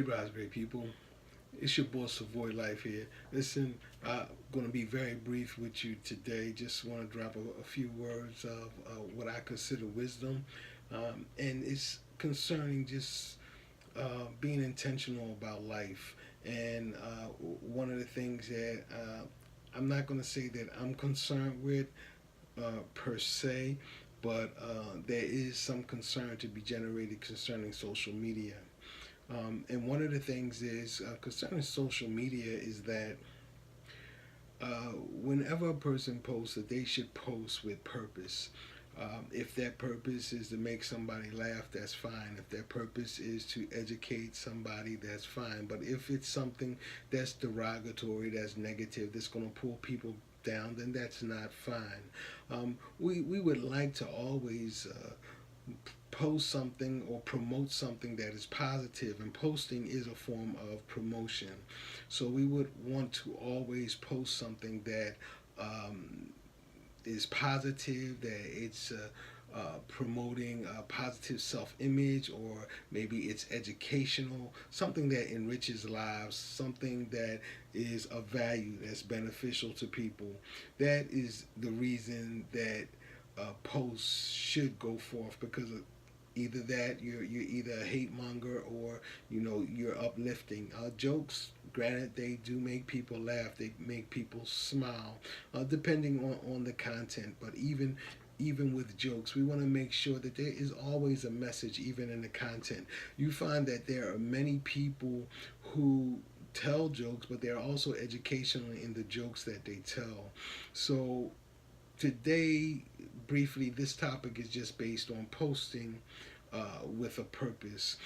rise, great people. It's your boss Savoy Life here. Listen, I'm going to be very brief with you today. Just want to drop a few words of what I consider wisdom. And it's concerning just being intentional about life. And one of the things that I'm not going to say that I'm concerned with per se, but there is some concern to be generated concerning social media. And one of the things is concerning social media is that whenever a person posts, that they should post with purpose. If that purpose is to make somebody laugh, that's fine. If that purpose is to educate somebody, that's fine. But if it's something that's derogatory, that's negative, that's going to pull people down, then that's not fine. We would like to always post something or promote something that is positive, and posting is a form of promotion. So we would want to always post something that is positive, that it's promoting a positive self-image, or maybe it's educational, something that enriches lives, something that is of value, that's beneficial to people. That is the reason that posts should go forth, because either that you're either a hate monger, or you're uplifting. Jokes, granted, they do make people laugh, they make people smile, depending on the content. But even with jokes, we want to make sure that there is always a message, even in the content. You find that there are many people who tell jokes, but they're also educational in the jokes that they tell. So today, briefly, this topic is just based on posting with a purpose.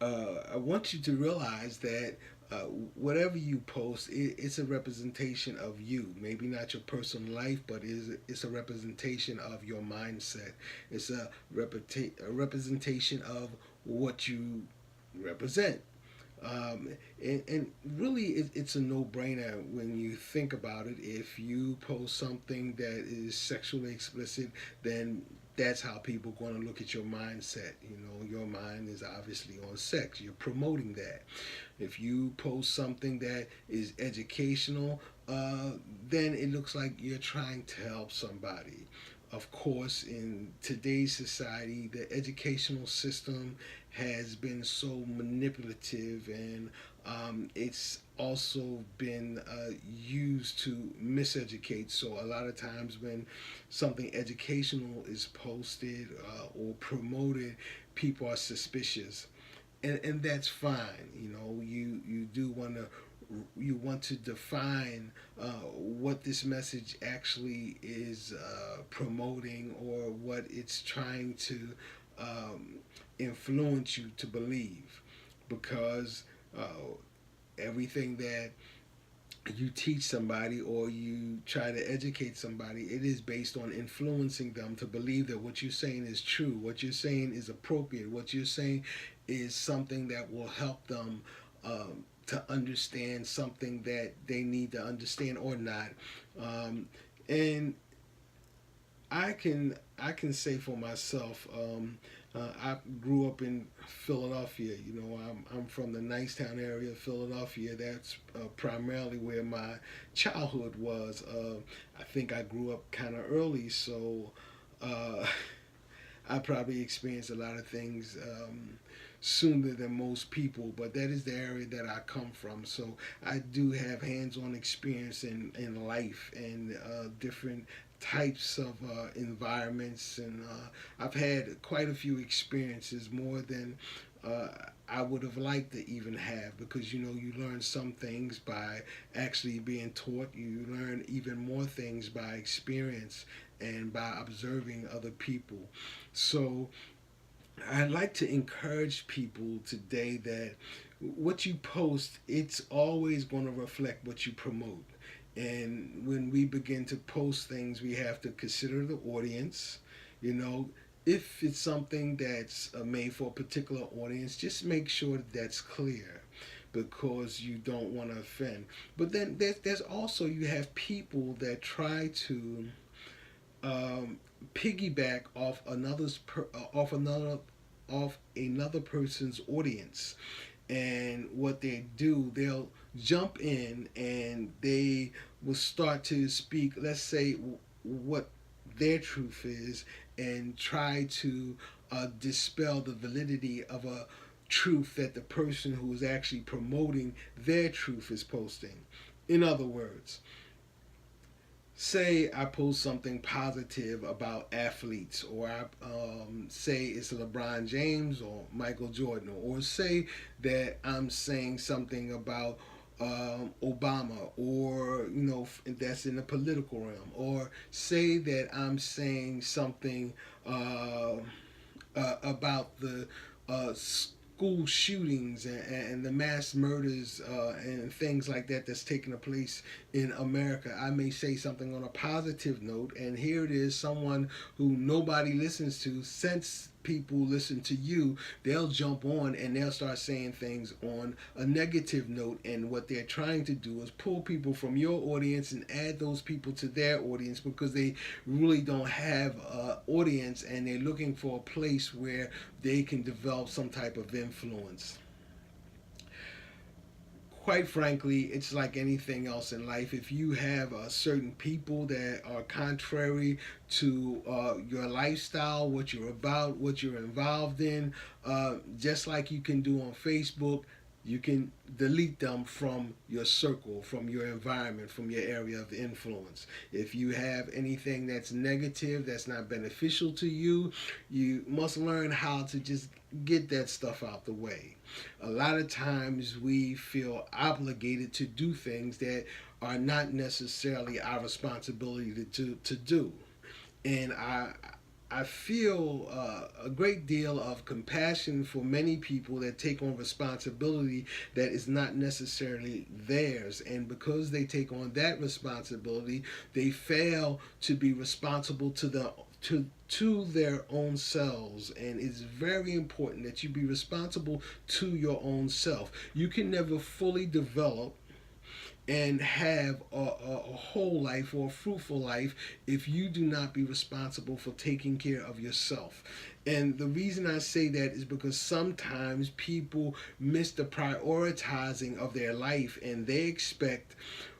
I want you to realize that whatever you post, it's a representation of you. Maybe not your personal life, but it's a representation of your mindset. It's a representation of what you represent. And really, it's a no-brainer when you think about it. If you post something that is sexually explicit, then that's how people are going to look at your mindset. Your mind is obviously on sex. You're promoting that. If you post something that is educational, then it looks like you're trying to help somebody. Of course, in today's society, the educational system has been so manipulative, and it's also been used to miseducate. So a lot of times when something educational is posted or promoted, people are suspicious, and that's fine. You do want to, you want to define what this message actually is promoting, or what it's trying to um, influence you to believe, because uh, everything that you teach somebody or you try to educate somebody, it is based on influencing them to believe that what you're saying is true, what you're saying is appropriate, what you're saying is something that will help them to understand something that they need to understand or not. And I can say for myself, I grew up in Philadelphia. I'm from the Nicetown area of Philadelphia. That's primarily where my childhood was. I think I grew up kind of early, so uh, I probably experienced a lot of things sooner than most people, but that is the area that I come from. So I do have hands on experience in life, and different types of environments, and I've had quite a few experiences, more than uh, I would have liked to even have, because you learn some things by actually being taught. You learn even more things by experience and by observing other people. So I'd like to encourage people today that what you post, it's always going to reflect what you promote. And when we begin to post things, we have to consider the audience. You know, if it's something that's made for a particular audience, just make sure that that's clear, because you don't want to offend. But then there's also, you have people that try to um, piggyback off another person's audience, And what they do, they'll jump in and they will start to speak, let's say, what their truth is, and try to dispel the validity of a truth that the person who is actually promoting their truth is posting. In other words, say I post something positive about athletes, or I say it's LeBron James or Michael Jordan, or say that I'm saying something about Obama, or that's in the political realm, or say that I'm saying something about the school shootings and the mass murders and things like that that's taking place in America. I may say something on a positive note, and here it is, someone who nobody listens to. Since people listen to you, they'll jump on and they'll start saying things on a negative note. And what they're trying to do is pull people from your audience and add those people to their audience, because they really don't have an audience, and they're looking for a place where they can develop some type of influence. Quite frankly, it's like anything else in life. If you have certain people that are contrary to your lifestyle, what you're about, what you're involved in, just like you can do on Facebook, you can delete them from your circle, from your environment, from your area of influence. If you have anything that's negative, that's not beneficial to you, you must learn how to just get that stuff out the way. A lot of times we feel obligated to do things that are not necessarily our responsibility to do. And I feel a great deal of compassion for many people that take on responsibility that is not necessarily theirs. And because they take on that responsibility, they fail to be responsible to their own selves. And it's very important that you be responsible to your own self. You can never fully develop and have a whole life or a fruitful life if you do not be responsible for taking care of yourself. And the reason I say that is because sometimes people miss the prioritizing of their life, and they expect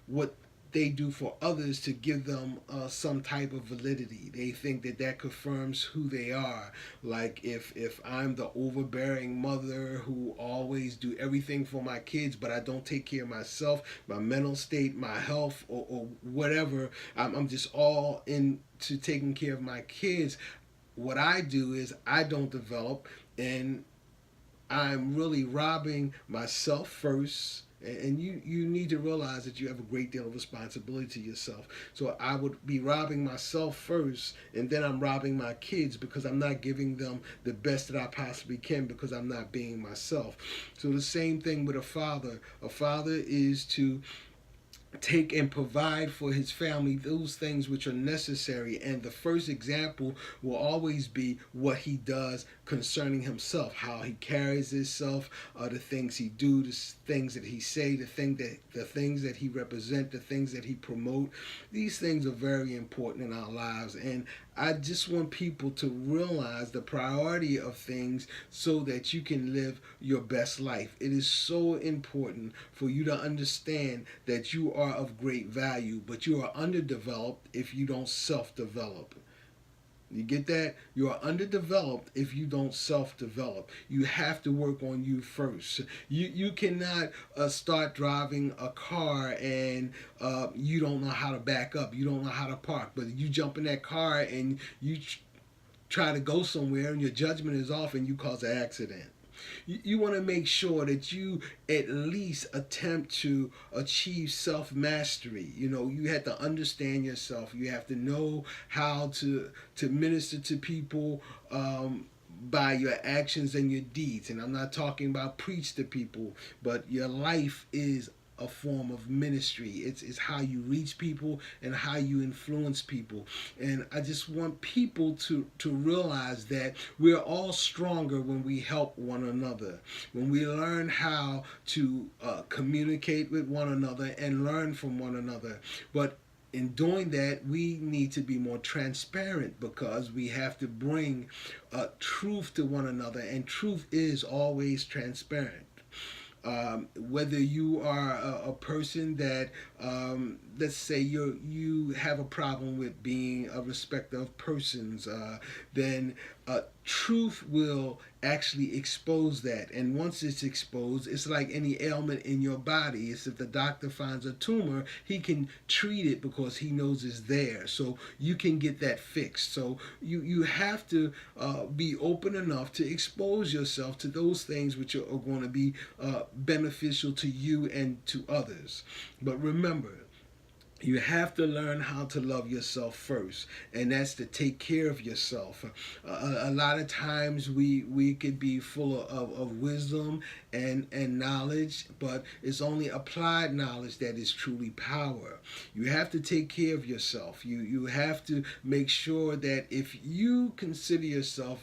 what they do for others to give them some type of validity. They think that that confirms who they are. Like if I'm the overbearing mother who always do everything for my kids, but I don't take care of myself, my mental state, my health, or whatever, I'm just all into taking care of my kids. What I do is I don't develop, and I'm really robbing myself first. And you need to realize that you have a great deal of responsibility to yourself. So I would be robbing myself first, and then I'm robbing my kids because I'm not giving them the best that I possibly can, because I'm not being myself. So the same thing with a father. A father is to take and provide for his family those things which are necessary, and the first example will always be what he does concerning himself, how he carries himself, the things he do, the things that he say, the things that he represent, the things that he promote. These things are very important in our lives, and I just want people to realize the priority of things so that you can live your best life. It is so important for you to understand that you are of great value, but you are underdeveloped if you don't self-develop. You get that? You are underdeveloped if you don't self-develop. You have to work on you first. You cannot start driving a car and you don't know how to back up. You don't know how to park. But you jump in that car and you try to go somewhere and your judgment is off and you cause an accident. You want to make sure that you at least attempt to achieve self mastery. You have to understand yourself. You have to know how to minister to people by your actions and your deeds. And I'm not talking about preach to people, but your life is a form of ministry. It's how you reach people and how you influence people. And I just want people to realize that we're all stronger when we help one another, when we learn how to communicate with one another and learn from one another. But in doing that, we need to be more transparent, because we have to bring truth to one another, and truth is always transparent. Whether you are a person that, let's say you have a problem with being a respecter of persons, then truth will actually expose that. And once it's exposed, it's like any ailment in your body. It's if the doctor finds a tumor, he can treat it because he knows it's there. So you can get that fixed. So you have to be open enough to expose yourself to those things which are going to be beneficial to you and to others. But remember, you have to learn how to love yourself first, and that's to take care of yourself. A lot of times we could be full of wisdom and knowledge, but it's only applied knowledge that is truly power. You have to take care of yourself. You have to make sure that if you consider yourself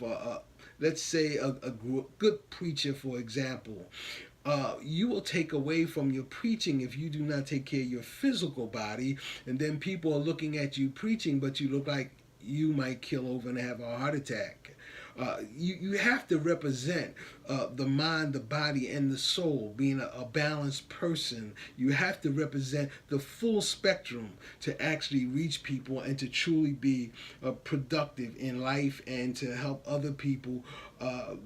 let's say a good preacher, for example, you will take away from your preaching if you do not take care of your physical body, and then people are looking at you preaching, but you look like you might kill over and have a heart attack. You have to represent the mind, the body, and the soul, being a balanced person. You have to represent the full spectrum to actually reach people and to truly be productive in life and to help other people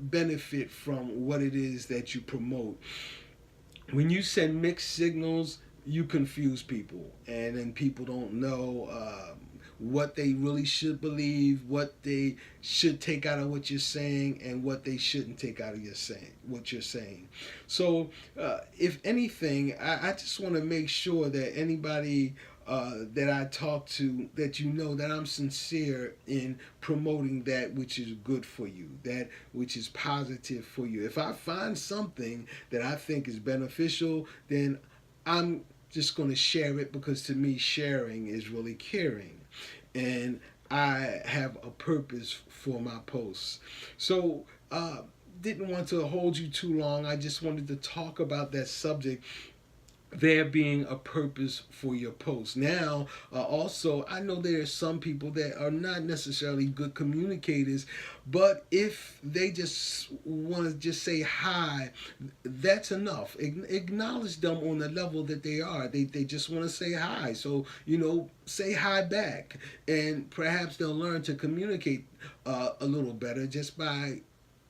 benefit from what it is that you promote. When you send mixed signals, you confuse people, and then people don't know what they really should believe, what they should take out of what you're saying, and what they shouldn't take out of what you're saying. So, if anything, I just want to make sure that anybody that I talk to, that you know that I'm sincere in promoting that which is good for you, that which is positive for you. If I find something that I think is beneficial, then I'm just going to share it, because to me, sharing is really caring. And I have a purpose for my posts. So, didn't want to hold you too long. I just wanted to talk about that subject, there being a purpose for your post. Now, also, I know there are some people that are not necessarily good communicators, but if they just want to just say hi, that's enough. Acknowledge them on the level that they are. They just want to say hi. So, say hi back. And perhaps they'll learn to communicate a little better just by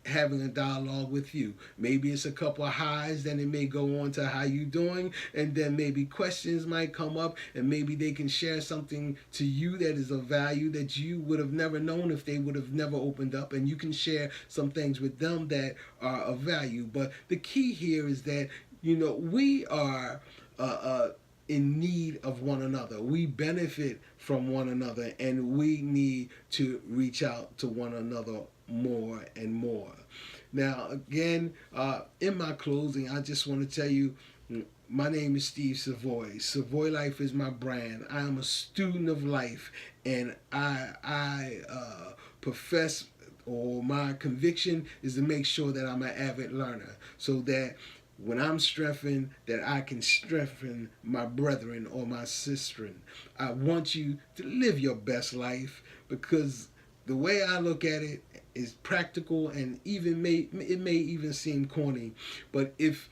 having a dialogue with you. Maybe it's a couple of highs, then it may go on to how you doing, and then maybe questions might come up, and maybe they can share something to you that is of value that you would have never known if they would have never opened up, and you can share some things with them that are of value. But the key here is that we are in need of one another. We benefit from one another, and we need to reach out to one another more and more. Now, again, in my closing, I just want to tell you, my name is Steve Savoy. Savoy Life is my brand. I am a student of life, and I profess, or my conviction is to make sure that I'm an avid learner, so that when I'm strengthened, that I can strengthen my brethren or my sister. I want you to live your best life, because the way I look at it is practical, and it may even seem corny, but if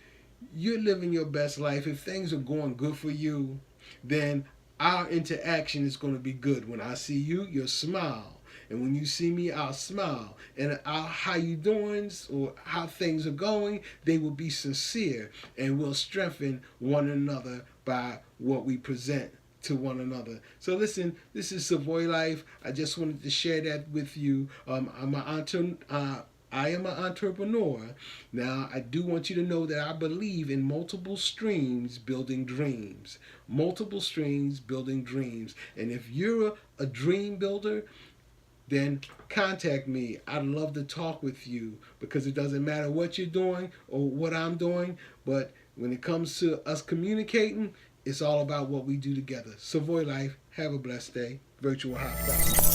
you're living your best life, if things are going good for you, then our interaction is going to be good. When I see you, you'll smile. And when you see me, I'll smile. And how you doing, or how things are going, they will be sincere, and we'll strengthen one another by what we present to one another. So listen, this is Savoy Life. I just wanted to share that with you. I am an entrepreneur. Now, I do want you to know that I believe in multiple streams building dreams. Multiple streams building dreams. And if you're a dream builder, then contact me. I'd love to talk with you, because it doesn't matter what you're doing or what I'm doing, but when it comes to us communicating, it's all about what we do together. Savoy Life, have a blessed day. Virtual Hot Fire.